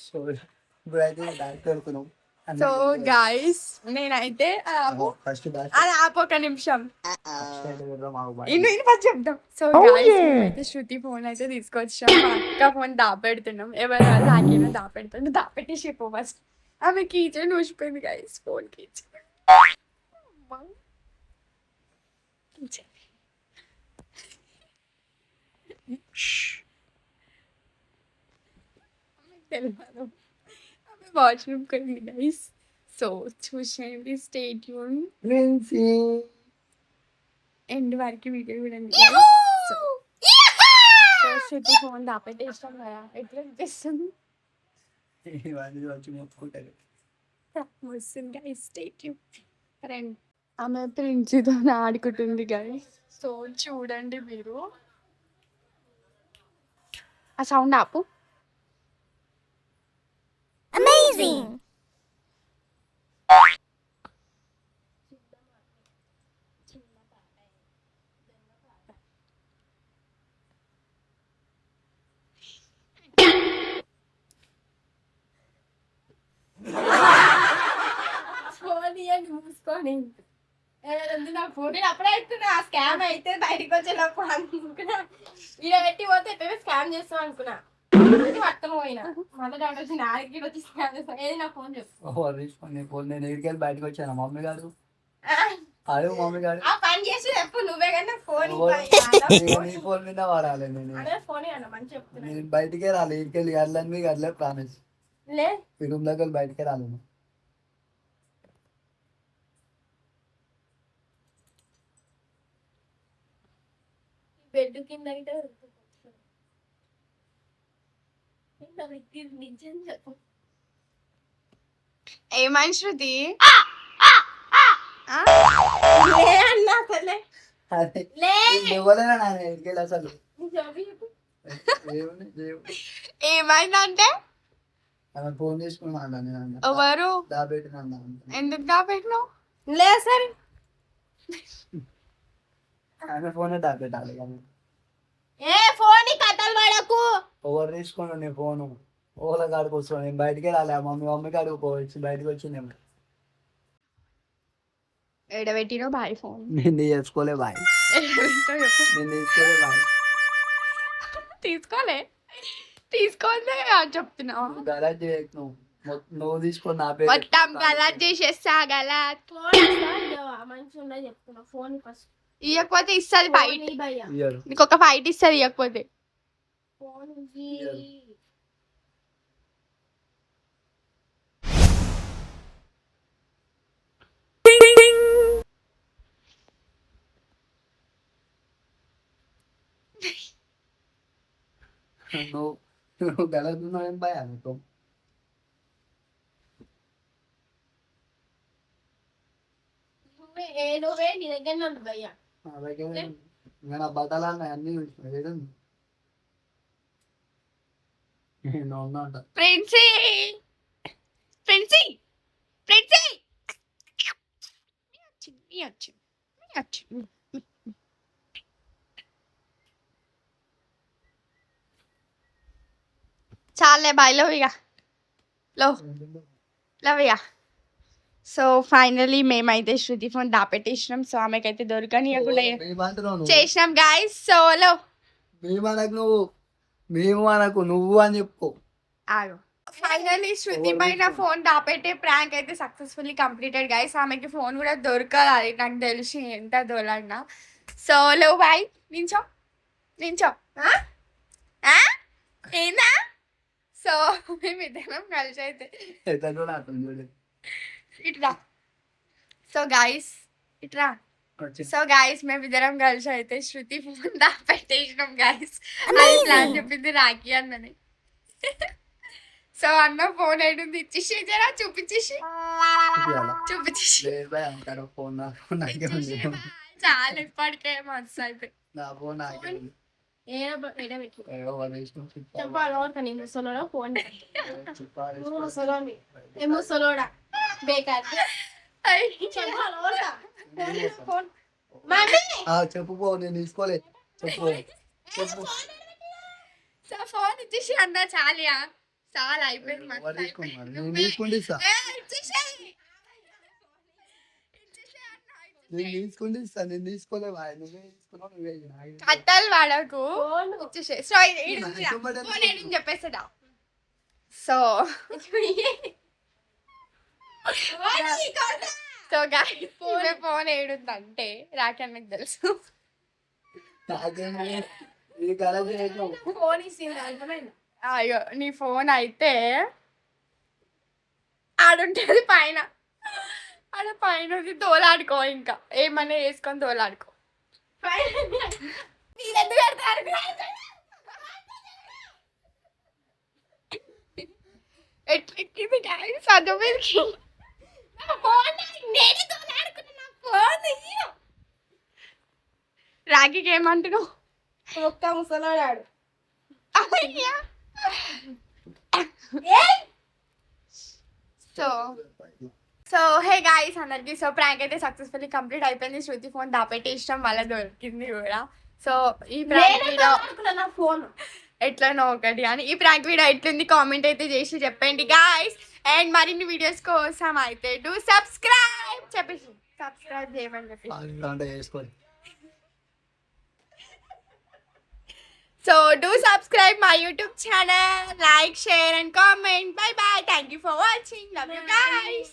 So ఇప్పుడైతే bag పెడుతున్నాం. So guys నేనైతే ఫస్ట్ బ్యాగ్ అది ఆపు ఒక నిమిషం మాకు ఇన్ని ఫస్ట్ చెప్తాం. సో గైస్ అయితే శృతి ఫోన్ అయితే తీసుకొచ్చాం. మా అక్క ఫోన్ దాపెడుతున్నాం. ఎవరు రాకేనో దాపెడుతున్నాం. దాపెట్టేసి పో ఫస్ట్. ఆమె కీచైన్ ఊసిపోయింది గైస్. ఫోన్ కీచైన్ తెలియదు. ఆమె వాష్రూమ్కి వెళ్ళింది గైస్. సో చూసేయండి. Stay tune. ఎండ్ వరకు వీడియో చూడండి. సో శృతి ఫోన్ దాపెట్టేస్తాం కదా, ఎట్లా అనిపిస్తుంది? వచ్చి మొత్తుకుంటారు. వస్తుంది గైస్. Stay tune. ఫ్రెండ్ ఆమె ప్రిన్సితో ఆడుకుంటుంది గైస్. సో చూడండి మీరు. ఆ సౌండ్ ఆపు. Amazing! ఫోన్ ఇవ్వండి మూసుకొని. నా ఫోన్ అప్పుడే అవుతున్నా. స్కామ్ అయితే బయటకు వచ్చేటప్పుడు అనుకున్నా. ఇలా పెట్టి పోతే ఎప్పుడు స్కామ్ చేస్తాం అనుకున్నా. పట్టం పోయినా మళ్ళీ డౌట్ వచ్చి నాకి వచ్చి స్కామ్ చేస్తాను. ఏది నా ఫోన్ చెప్పు. నేను ఎడికెళ్ళి బయటకు వచ్చాను. మమ్మీ గారు అడుగు. మమ్మీ గారు ఆ పని చేసి చెప్పు. నువ్వే కానీ ఫోన్ నీ ఫోన్ మీద వాడాలి. ఫోన్ అన్న మంచి చెప్తున్నా. నేను బయటికే రాలి. ఇడికెళ్ళి గడ్లని గడ్లే ప్రామిస్. లే ఈ రూమ్ దగ్గర బయటకే రాలేను. బెడ్ కింద అయితే నిజం చెప్పు. ఏమని శృతి? అన్నా సరే ఇవ్వలేనా నాన్న ఇడికెళ్ళి అసలు. ఏమైందంటే ఆమె ఫోన్ తీసుకున్నాను. ఎవరు దాబెట్టినా. ఎందుకు దాపెట్టినావు? లే సరే ఆమె ఫోనే దాబెట్టాలి. కానీ ఏ ఫోన్ కథలు పడకు. ఎవరు తీసుకున్నా నీ ఫోను? ఓలా కాడికి వస్తున్నాను. నేను బయటికే రాలే. మమ్మీ కాడికి పోవచ్చు. బయటకు వచ్చిందేమో. ఎడబెట్టినో బాయ్ ఫోన్. నేను తీసుకోలే బాయ్. నేను తీసుకోలే బాయ్. తీసుకోలే చెప్తున్నావు. గలాజ్ చేయకు నువ్వు. నువ్వు తీసుకొని నా పేరు మొత్తం గలాజ్ చేసేస్తా. గలాజ్ మంచిగా చెప్తున్నా. ఫోన్ ఫస్ట్ ఇవ్వకపోతే ఇస్తుంది బయట. ఇయ్యరు. నీకు ఒక ఫైట్ ఇస్తుంది ఇవ్వకపోతే. నువ్వు గలాజ్ ఉన్నావు. ఏం భయ నీకు? నువ్వే నీ దగ్గర నన్ను భయ్యా. నా బట్టలు అన్నాయి అన్ని ఉన్నా. ప్రిన్సీ ప్రిన్సీ ప్రిన్సీ చాలే బాయ్. లవ్ ఇక లవ్ ఇక. సో ఫైనలీ మేమైతే శృతి ఫోన్ దాపెట్టేసినాం. సో ఆమెకైతే దొరకనియకుండా చేసినాం గాయస్. సో లవ్ మేము అనకు నువ్వు అని చెప్పు. ఫైనలీ శృతి పైన ఫోన్ దాపెట్టే ప్రాంక్ అయితే సక్సెస్ఫుల్లీ కంప్లీటెడ్ గైస్. ఆమెకి ఫోన్ కూడా దొరకాలి నాకు తెలిసి ఎంత దొరకనా. So love boy. నించో ఏందా? సో మేమిద్దరం కలిసి అయితే ఇట్రా. సో గాయస్ ఇట్రా. సో గాయస్ మేమిద్దరం కలిసి అయితే శృతి ఫోన్ దాపెట్టేసినాం గాయస్. అది ప్లాన్ చెప్పింది రాఖీ అన్నది. సో అన్న ఫోన్ అయ్యింది ఇచ్చేసి జరా చూపించేసి చాలా ఇప్పటికే మస్తు అయిపోయి. చెప్పు పో. నేను తీసుకోలే. చెప్పు. సో ఫోన్ ఇచ్చేసి అన్న చాలియా చాలా అయిపోయింది ఎవరు మస్తు తీసుకున్నారు? అయిపోయింది. నేను నువ్వే. తీసుకుంటే ఇస్తా. ఏ, ఇచ్చేసేయ్. ఇచ్చేసేయ్ అన్న, నేను తీసుకుంటే ఇస్తా. నేను తీసుకోలే బాయ్. నువ్వే తీసుకున్నావు, నువ్వే ఇయ్యి. నాకు ఎందుకు? కట్టలు వాడకు ఇచ్చేసేయ్. సో ఇది ఫోన్ ఏడని చెప్పేసాడా. సో సో గాయ్స్ ఫోన్ ఏడుందంటే రాకి అన్నకు తెలుసు. నాకేమో ఈ కలర్ చేయకు. ఫోన్ అయ్యో నీ ఫోన్ అయితే ఆడుంటది పైన. ఆడ పైన తోలాడుకో, ఇంకా ఏమన్నా వేసుకొని తోలాడుకో. మీరెందుకు కడతారు? ఎట్లెక్కింది గాయ్స్ చదువు మీదకి. నా ఫోన్ నేనే తోలాడుకున్నా. నా ఫోన్ రాఖీకి ఏమంటున్నావు? ఒక్క ముసలాడాడు. సో హే గాయ్స్ అందరికి. సో ప్రాంక్ అయితే సక్సెస్ఫుల్లీ కంప్లీట్ అయిపోయింది. శృతి ఫోన్ దాపెట్టి ఇష్టం వల్ల దొరికింది కూడా. సో ఈ ప్రాంక్ వీడియో ఫోన్ ఎట్లనో ఒకటి అని. ఈ ప్రాంక్ వీడియో ఎట్లుంది కామెంట్ అయితే చేసి చెప్పండి గాయ్స్. అండ్ మరిన్ని వీడియోస్ కోసం అయితే డూ సబ్స్క్రైబ్ చెప్పేసి సబ్స్క్రైబ్ చేయమని చెప్పి. చేసుకోండి. So do subscribe my YouTube channel, like, share and comment. Bye bye. Thank you for watching. Love you guys.